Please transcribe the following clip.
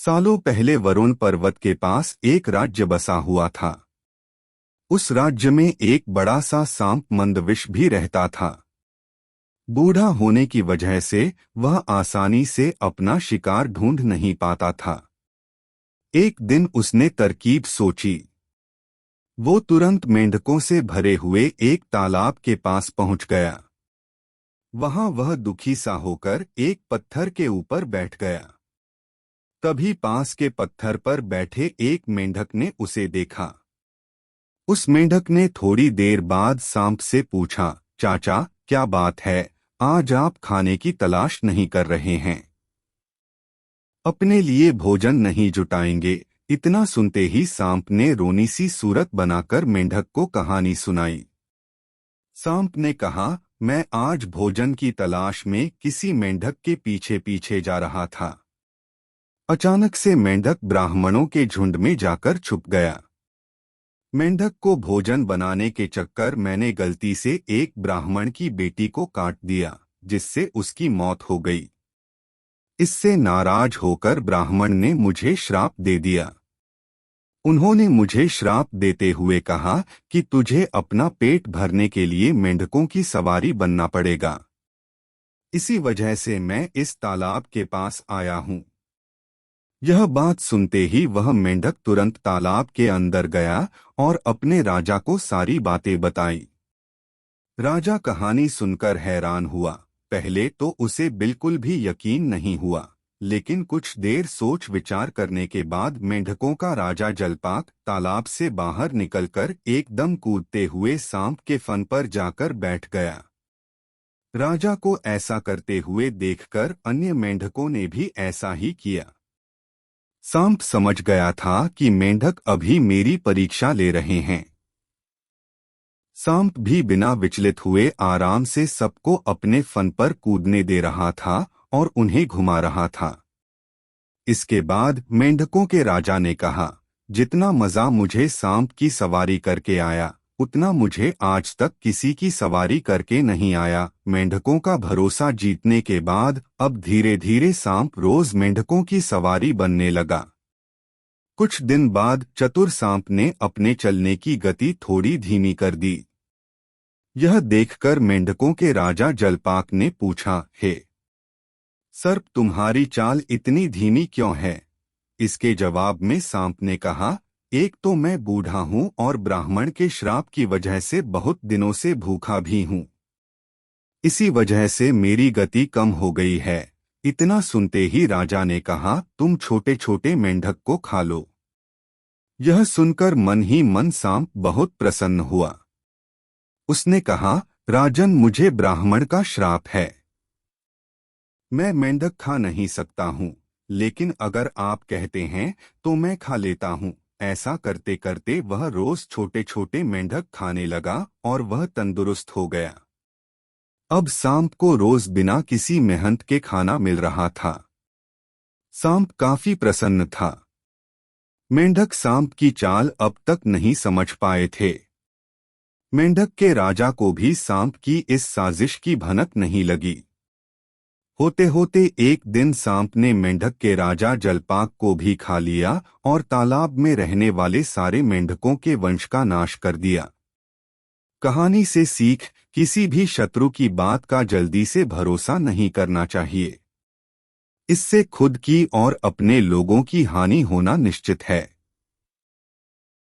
सालों पहले वरुण पर्वत के पास एक राज्य बसा हुआ था। उस राज्य में एक बड़ा सा सांप मंदविष भी रहता था। बूढ़ा होने की वजह से वह आसानी से अपना शिकार ढूंढ नहीं पाता था। एक दिन उसने तरकीब सोची। वो तुरंत मेंढकों से भरे हुए एक तालाब के पास पहुंच गया। वहां वह दुखी सा होकर एक पत्थर के ऊपर बैठ गया। तभी पास के पत्थर पर बैठे एक मेंढक ने उसे देखा। उस मेंढक ने थोड़ी देर बाद सांप से पूछा, चाचा, क्या बात है, आज आप खाने की तलाश नहीं कर रहे हैं? अपने लिए भोजन नहीं जुटाएंगे? इतना सुनते ही सांप ने रोनी सी सूरत बनाकर मेंढक को कहानी सुनाई। सांप ने कहा, मैं आज भोजन की तलाश में किसी मेंढक के पीछे पीछे जा रहा था। अचानक से मेंढक ब्राह्मणों के झुंड में जाकर छुप गया। मेंढक को भोजन बनाने के चक्कर मैंने गलती से एक ब्राह्मण की बेटी को काट दिया, जिससे उसकी मौत हो गई। इससे नाराज होकर ब्राह्मण ने मुझे श्राप दे दिया। उन्होंने मुझे श्राप देते हुए कहा कि तुझे अपना पेट भरने के लिए मेंढकों की सवारी बनना पड़ेगा। इसी वजह से मैं इस तालाब के पास आया हूँ। यह बात सुनते ही वह मेंढक तुरंत तालाब के अंदर गया और अपने राजा को सारी बातें बताई। राजा कहानी सुनकर हैरान हुआ। पहले तो उसे बिल्कुल भी यकीन नहीं हुआ, लेकिन कुछ देर सोच विचार करने के बाद मेंढकों का राजा जलपाक तालाब से बाहर निकलकर एकदम कूदते हुए सांप के फन पर जाकर बैठ गया। राजा को ऐसा करते हुए देखकर अन्य मेंढकों ने भी ऐसा ही किया। सांप समझ गया था कि मेंढक अभी मेरी परीक्षा ले रहे हैं। सांप भी बिना विचलित हुए आराम से सबको अपने फन पर कूदने दे रहा था और उन्हें घुमा रहा था। इसके बाद मेंढकों के राजा ने कहा, जितना मजा मुझे सांप की सवारी करके आया, उतना मुझे आज तक किसी की सवारी करके नहीं आया। मेंढकों का भरोसा जीतने के बाद अब धीरे धीरे सांप रोज मेंढकों की सवारी बनने लगा। कुछ दिन बाद चतुर सांप ने अपने चलने की गति थोड़ी धीमी कर दी। यह देखकर मेंढकों के राजा जलपाक ने पूछा, हे सर्प, तुम्हारी चाल इतनी धीमी क्यों है? इसके जवाब में सांप ने कहा, एक तो मैं बूढ़ा हूँ और ब्राह्मण के श्राप की वजह से बहुत दिनों से भूखा भी हूँ। इसी वजह से मेरी गति कम हो गई है। इतना सुनते ही राजा ने कहा, तुम छोटे छोटे मेंढक को खा लो। यह सुनकर मन ही मन सांप बहुत प्रसन्न हुआ। उसने कहा, राजन, मुझे ब्राह्मण का श्राप है। मैं मेंढक खा नहीं सकता हूँ, लेकिन अगर आप कहते हैं तो मैं खा लेता हूँ। ऐसा करते करते वह रोज छोटे छोटे मेंढक खाने लगा और वह तंदुरुस्त हो गया। अब सांप को रोज बिना किसी मेहनत के खाना मिल रहा था। सांप काफी प्रसन्न था। मेंढक सांप की चाल अब तक नहीं समझ पाए थे। मेंढक के राजा को भी सांप की इस साजिश की भनक नहीं लगी। होते होते एक दिन सांप ने मेंढक के राजा जलपाक को भी खा लिया और तालाब में रहने वाले सारे मेंढकों के वंश का नाश कर दिया। कहानी से सीख, किसी भी शत्रु की बात का जल्दी से भरोसा नहीं करना चाहिए। इससे खुद की और अपने लोगों की हानि होना निश्चित है।